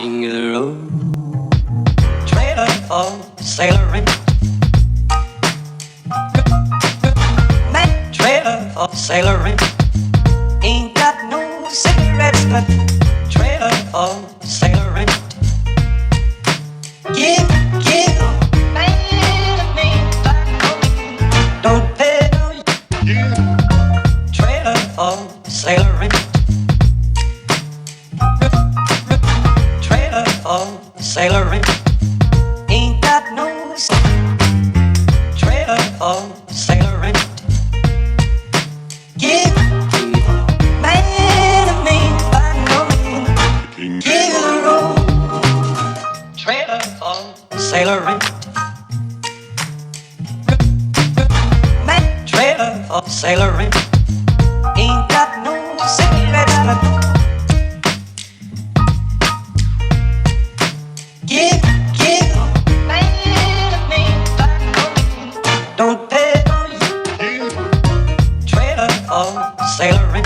King of the road, trailer for sailoring, man, trailer for sailoring. Ain't got no cigarettes, but trailer for sailoring. Give, man, me, don't pay no. Trailer for sailoring. Trailer for sailoring. Ain't got no trailer for sailoring. Give, man, me, by no means. Give the road. Trailer for sailoring. Man, trailer for sailoring. Ain't got no cigarettes, but give, man, me, don't pay no you. Trailer for sailoring.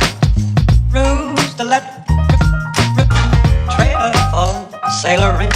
Rooms to let. Trailer for sailoring.